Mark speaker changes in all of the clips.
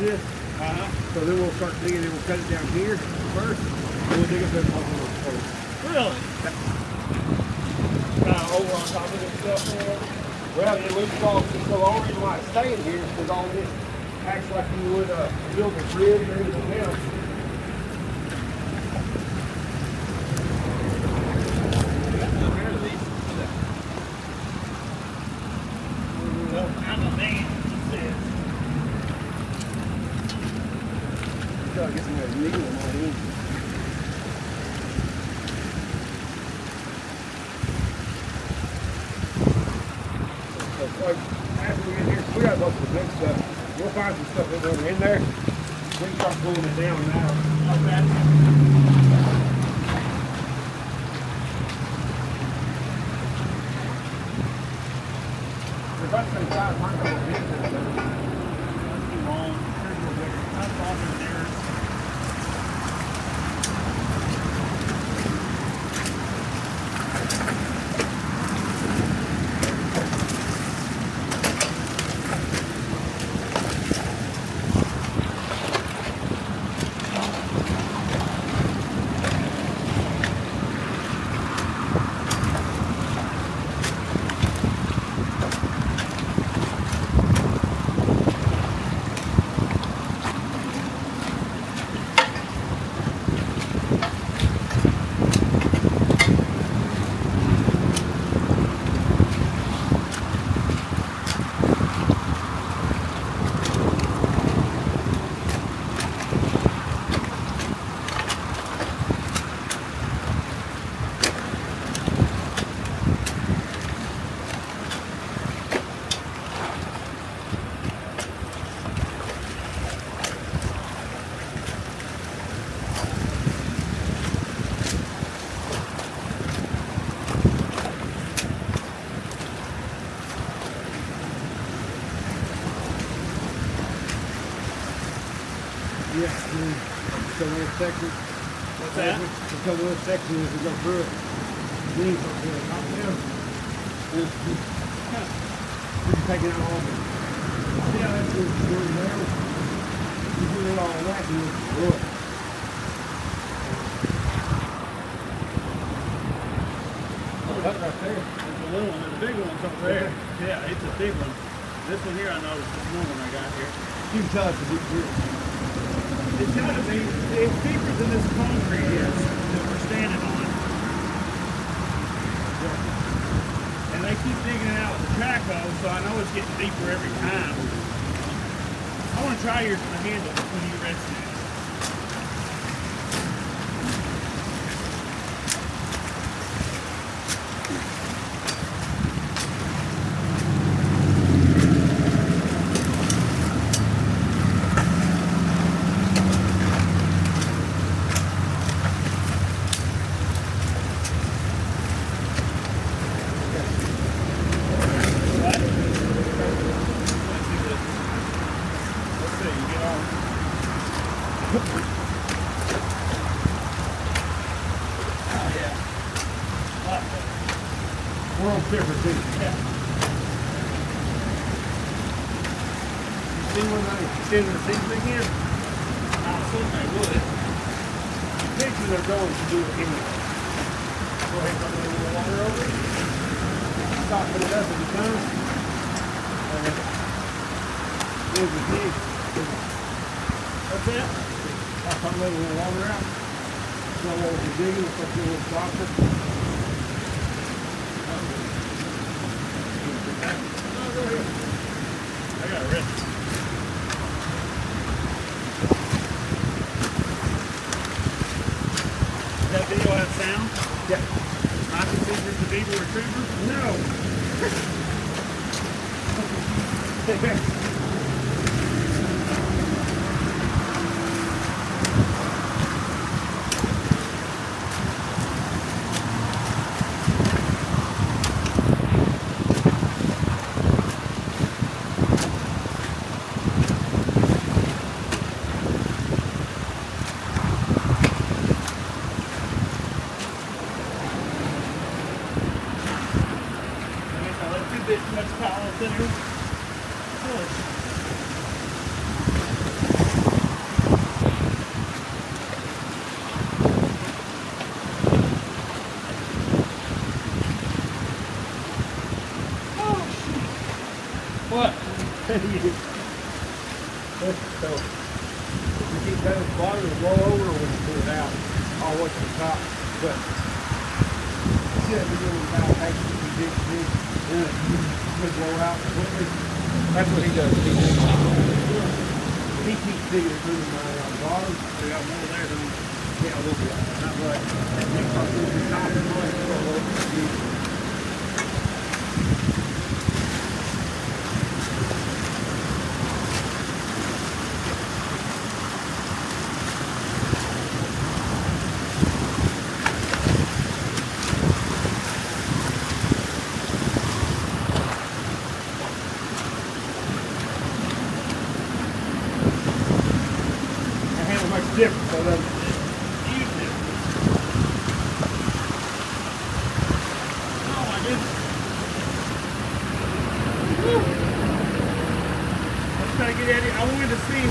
Speaker 1: this. So then we'll start digging and we'll cut it down here first. And we'll dig up this whole first.
Speaker 2: Really? Kind of over on top of this stuff or whatever?
Speaker 1: Well, it looks all, so the only reason why it's staying here is because all this acts like you would build a bridge or anything else.
Speaker 2: I'm a man.
Speaker 1: So I guess I'm going to needle them all in. So like, after we get here, we got most of the big stuff. We'll find some stuff that wasn't in there. We can start pulling it down now.
Speaker 2: Okay.
Speaker 1: If I say 500,
Speaker 2: Too long. That's all in there.
Speaker 1: yeah, so we're section.
Speaker 2: What's that?
Speaker 1: So we're section as we go through it. We need to go top down. We can take it out all the. Yeah, that's good. You do it all that and you'll do it. That's right there.
Speaker 2: There's a little one. There's a big one over there. Yeah, it's a big one. This one here I noticed. This new one I got here.
Speaker 1: You can tell it's a deep root.
Speaker 2: It's got to be. It's deeper than this concrete is that we're standing on. And they keep digging it out with the trackhoe, so I know it's getting deeper every time. I want to try yours with the handle when you rest it.
Speaker 1: We're on paper too.
Speaker 2: Yeah.
Speaker 1: You see when they extend the seams again?
Speaker 2: I assume they would.
Speaker 1: Pictures are going to do it anyway. Go ahead and put a little water over it. Soften it up as it comes. There's the pig.
Speaker 2: What's that?
Speaker 1: I'll put a little water out. So what we're digging, it's like a little softer.
Speaker 2: Oh, go ahead. I got a rest. Does that video have sound?
Speaker 1: Yeah.
Speaker 2: I consider it the beaver retriever?
Speaker 1: No.
Speaker 2: Too much power thinner. Oh,
Speaker 1: all the way to the top. But see that video with the guy actually dig, and it blow out completely. That's what he does. He keeps digging through my bottom.
Speaker 2: We got more there, don't we?
Speaker 1: Yeah, a little bit. Not much. And he starts through the top and all. Different, so that's
Speaker 2: Huge difference. Oh my goodness. Woo. I was trying to get at it. I wanted to see,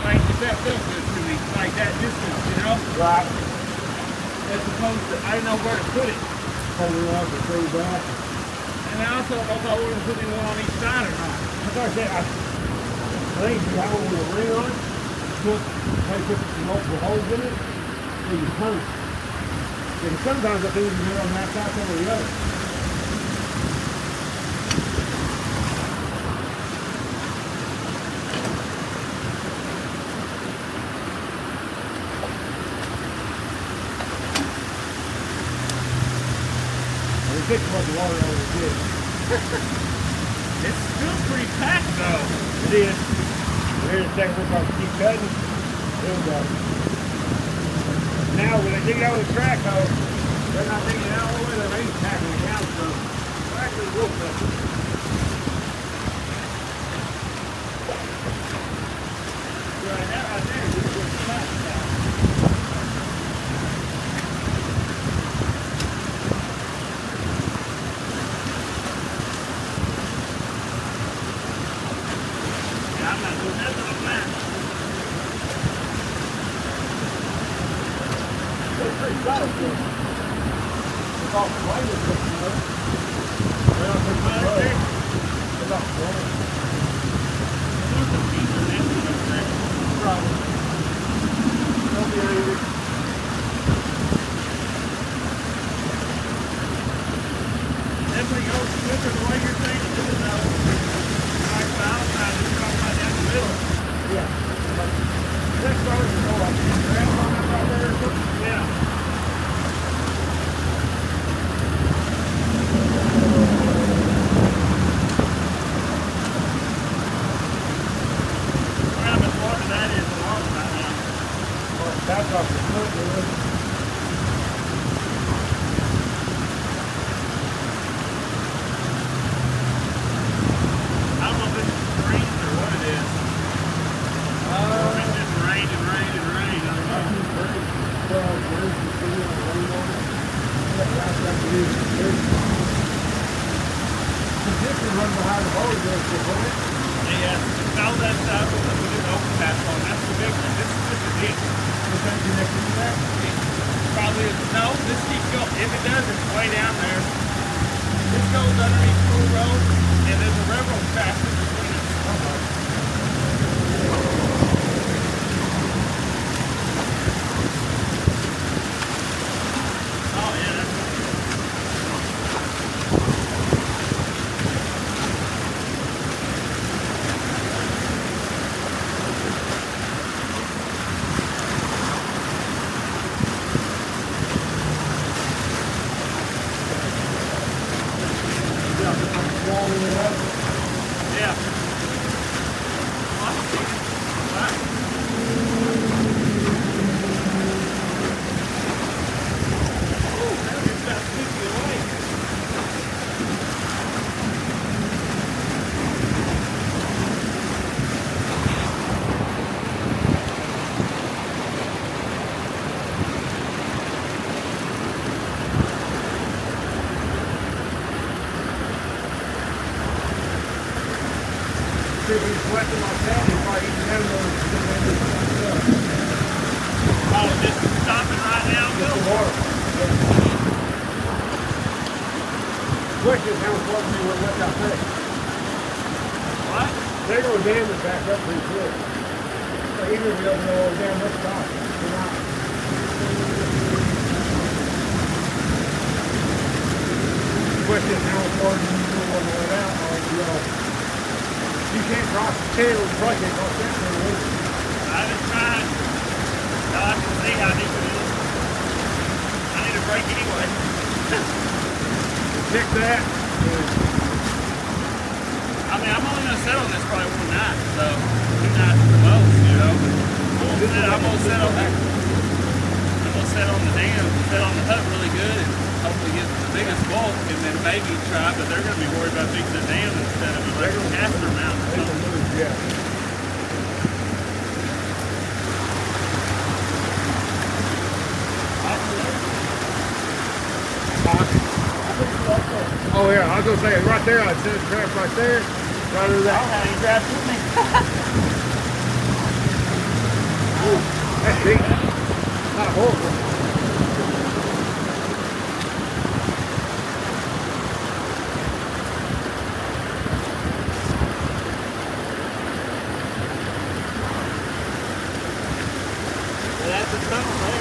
Speaker 2: like, if that felt good to me, like that distance, you know?
Speaker 1: right.
Speaker 2: As opposed to, I didn't know where to put it.
Speaker 1: Hold it up and throw it back.
Speaker 2: And I also don't know if I wanted to put any one on each side or not.
Speaker 1: Like I said, I think you have one with a ring on it. Put some multiple holes in it, and you turn it. And sometimes I think you do it on that side or the other. And we fixed what the water already did.
Speaker 2: It's still pretty packed though.
Speaker 1: It is. We're here to check this off, keep cutting. Now when they dig out of the track hole, they're not digging it out all the way, they're ain't packing it down, so we're actually real cut.
Speaker 2: Right, that right there is just what's packed now. Yeah, I'm not doing nothing on that.
Speaker 1: It's pretty solid, though. It's all white, you know. Well, it's pretty
Speaker 2: Right there.
Speaker 1: It's all white.
Speaker 2: There's a deeper than this one over there.
Speaker 1: Probably. Don't be angry.
Speaker 2: Definitely goes quicker the way you're saying it is, though. Like the outside, just drop right down the middle.
Speaker 1: Yeah. Next time you go like this, grab on that right there or something.
Speaker 2: Yeah. How much water that is along right now.
Speaker 1: That's off the foot, really.
Speaker 2: I don't know if it's rain or what it is. Or if it's just rain and rain and rain. I don't know. Yeah, all that stuff we didn't overpass on. That's the big one. This is just a ditch. Probably no, this keeps going. If it does, it's way down there. This goes underneath Pool Road, and there's a railroad track in between us. Oh yeah, that's yeah.
Speaker 1: If he's sweating like that, he's probably eating hamburgers.
Speaker 2: Oh, just stopping right now, Bill?
Speaker 1: Water. Question is how much water you want to let that take.
Speaker 2: What?
Speaker 1: They're going to dam it back up pretty quick. So even if you don't know damn much stop, it's not. 10 on the project off that thing.
Speaker 2: I've been trying. Now I can see how deep it is. I need a break anyway.
Speaker 1: Check that.
Speaker 2: I mean, I'm only going to sit on this probably one night, so 2 nights at the most, you know. But I'm going to sit on that. I'm going to sit on the dam, sit on the hut really good, and hopefully get the biggest bulk, and then maybe try, but they're going to be worried about fixing the dam instead of a regular caster mount or something.
Speaker 1: Yeah. Oh yeah, I was gonna say right there. I'd send a trap right there, right under
Speaker 2: I
Speaker 1: that.
Speaker 2: don't have any traps with me.
Speaker 1: That's deep. Not horrible.
Speaker 2: Well, that's the summer,